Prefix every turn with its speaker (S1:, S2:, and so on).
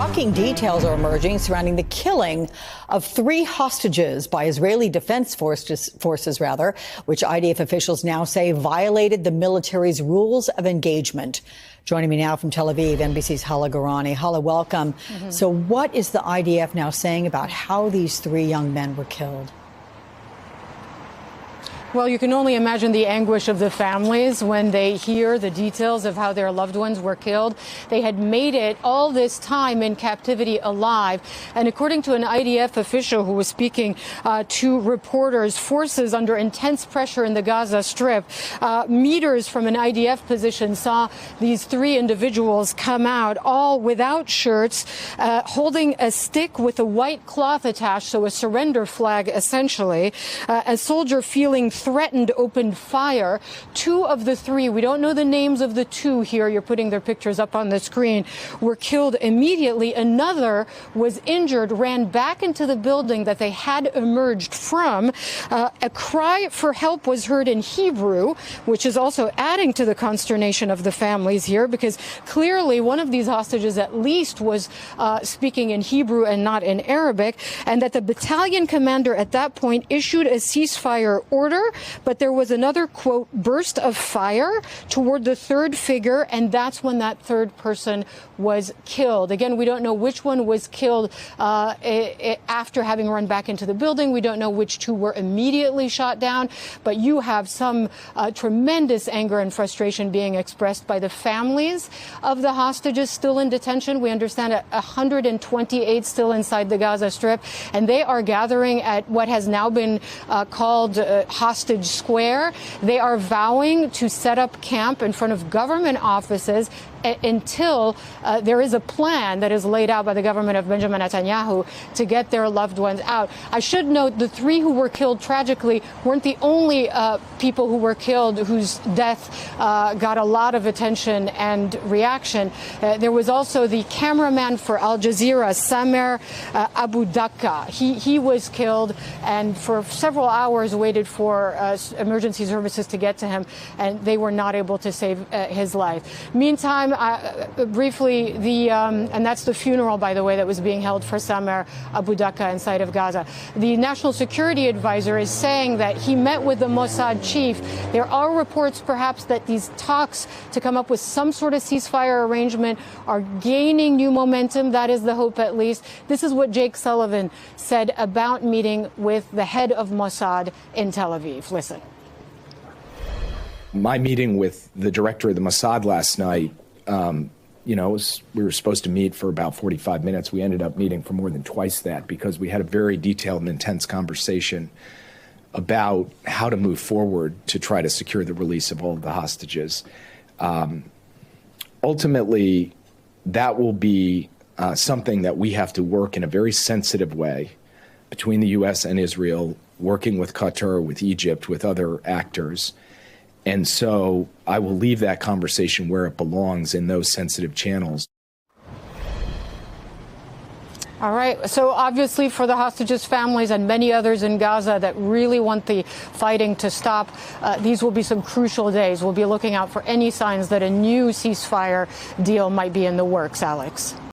S1: Shocking details are emerging surrounding the killing of 3 hostages by Israeli Defense Forces, which IDF officials now say violated the military's rules of engagement. Joining me now from Tel Aviv, NBC's Hala Garani. Hala, welcome. So what is the IDF now saying about how these 3 young men were killed?
S2: Well, you can only imagine the anguish of the families when they hear the details of how their loved ones were killed. They had made it all this time in captivity alive. And according to an IDF official who was speaking to reporters, forces under intense pressure in the Gaza Strip, meters from an IDF position saw these 3 individuals come out, all without shirts, holding a stick with a white cloth attached, so a surrender flag, essentially. A soldier feeling threatened opened fire. 2 of the 3, we don't know the names of the 2 here, you're putting their pictures up on the screen, were killed immediately. Another was injured, ran back into the building that they had emerged from. A cry for help was heard in Hebrew, which is also adding to the consternation of the families here, because clearly one of these hostages at least was speaking in Hebrew and not in Arabic, and that the battalion commander at that point issued a ceasefire order. But there was another, quote, burst of fire toward the 3rd figure, and that's when that 3rd person was killed. Again, we don't know which one was killed after having run back into the building. We don't know which 2 were immediately shot down, but you have some tremendous anger and frustration being expressed by the families of the hostages still in detention. We understand 128 still inside the Gaza Strip, and they are gathering at what has now been called Hostage Square. They are vowing to set up camp in front of government offices until there is a plan that is laid out by the government of Benjamin Netanyahu to get their loved ones out. I should note the 3 who were killed tragically weren't the only people who were killed whose death got a lot of attention and reaction. There was also the cameraman for Al Jazeera, Samer Abu Dakka. He was killed and for several hours waited for emergency services to get to him, and they were not able to save his life. Meantime, briefly, and that's the funeral, by the way, that was being held for Samer Abu Dakka inside of Gaza. The national security advisor is saying that he met with the Mossad chief. There are reports, perhaps, that these talks to come up with some sort of ceasefire arrangement are gaining new momentum. That is the hope, at least. This is what Jake Sullivan said about meeting with the head of Mossad in Tel Aviv. Listen.
S3: My meeting with the director of the Mossad last night, we were supposed to meet for about 45 minutes. We ended up meeting for more than twice that because we had a very detailed and intense conversation about how to move forward to try to secure the release of all of the hostages. Ultimately, that will be something that we have to work in a very sensitive way between the U.S. and Israel, working with Qatar, with Egypt, with other actors. And so I will leave that conversation where it belongs, in those sensitive channels.
S2: All right. So obviously for the hostages' families and many others in Gaza that really want the fighting to stop, these will be some crucial days. We'll be looking out for any signs that a new ceasefire deal might be in the works, Alex.